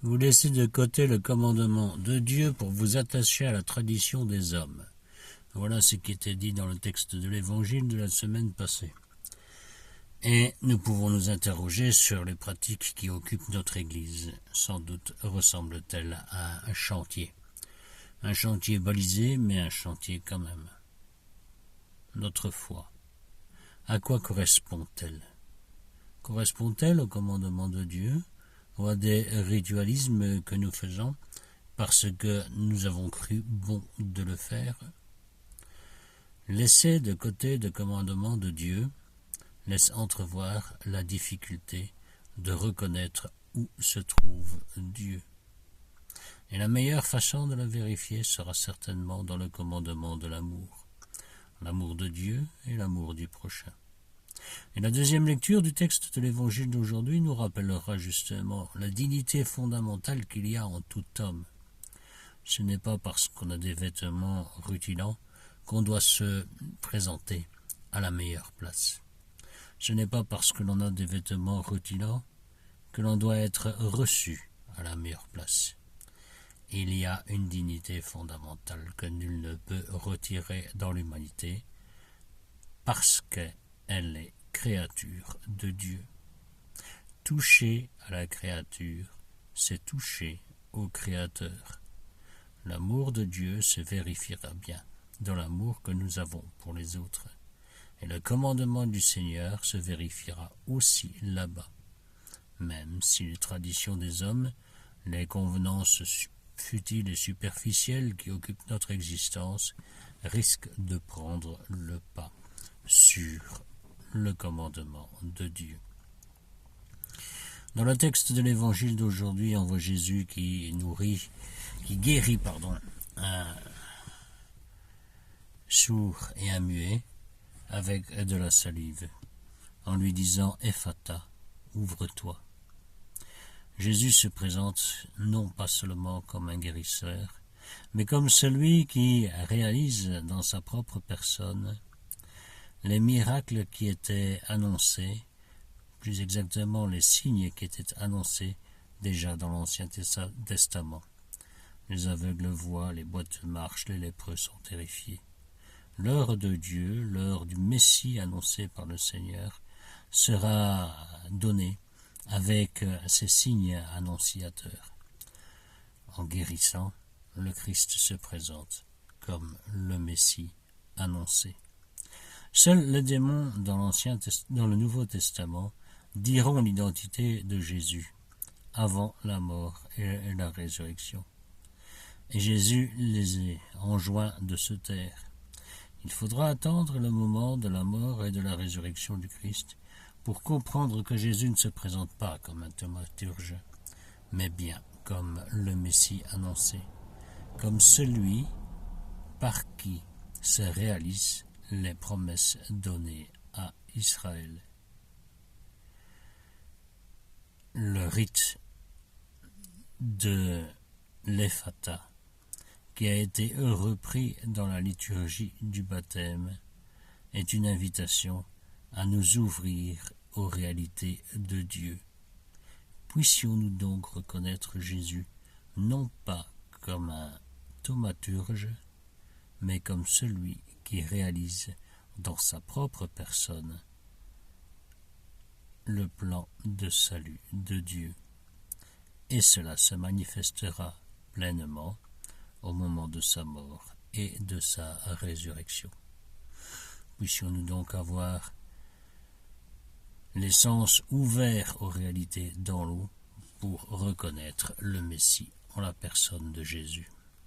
Vous laissez de côté le commandement de Dieu pour vous attacher à la tradition des hommes. Voilà ce qui était dit dans le texte de l'Évangile de la semaine passée. Et nous pouvons nous interroger sur les pratiques qui occupent notre Église. Sans doute ressemblent-elles à un chantier. Un chantier balisé, mais un chantier quand même. Notre foi. À quoi correspond-elle? Correspond-elle au commandement de Dieu ou à des ritualismes que nous faisons parce que nous avons cru bon de le faire? Laisser de côté le commandement de Dieu laisse entrevoir la difficulté de reconnaître où se trouve Dieu. Et la meilleure façon de le vérifier sera certainement dans le commandement de l'amour. L'amour de Dieu et l'amour du prochain. Et la deuxième lecture du texte de l'Évangile d'aujourd'hui nous rappellera justement la dignité fondamentale qu'il y a en tout homme. Ce n'est pas parce qu'on a des vêtements rutilants qu'on doit se présenter à la meilleure place. Ce n'est pas parce que l'on a des vêtements rutilants que l'on doit être reçu à la meilleure place. Il y a une dignité fondamentale que nul ne peut retirer dans l'humanité parce qu'elle est créature de Dieu. Toucher à la créature, c'est toucher au Créateur. L'amour de Dieu se vérifiera bien dans l'amour que nous avons pour les autres. Et le commandement du Seigneur se vérifiera aussi là-bas, même si les traditions des hommes, les convenances futiles et superficielles qui occupent notre existence, risquent de prendre le pas sur le commandement de Dieu. Dans le texte de l'Évangile d'aujourd'hui, on voit Jésus qui guérit un sourd et un muet avec de la salive, en lui disant « Ephata, ouvre-toi ». Jésus se présente non pas seulement comme un guérisseur, mais comme celui qui réalise dans sa propre personne les miracles qui étaient annoncés, plus exactement les signes qui étaient annoncés déjà dans l'Ancien Testament. Les aveugles voient, les boîtes marchent, les lépreux sont terrifiés. L'heure de Dieu, l'heure du Messie annoncé par le Seigneur, sera donnée avec ces signes annonciateurs. En guérissant, le Christ se présente comme le Messie annoncé. Seuls les démons dans le Nouveau Testament diront l'identité de Jésus avant la mort et la résurrection. Et Jésus les enjoint de se taire. Il faudra attendre le moment de la mort et de la résurrection du Christ pour comprendre que Jésus ne se présente pas comme un thaumaturge, mais bien comme le Messie annoncé, comme celui par qui se réalisent les promesses données à Israël. Le rite de l'Ephata, qui a été repris dans la liturgie du baptême, est une invitation à nous ouvrir aux réalités de Dieu. Puissions-nous donc reconnaître Jésus non pas comme un thaumaturge, mais comme celui qui réalise dans sa propre personne le plan de salut de Dieu. Et cela se manifestera pleinement au moment de sa mort et de sa résurrection. Puissions-nous donc avoir les sens ouverts aux réalités dans l'eau pour reconnaître le Messie en la personne de Jésus.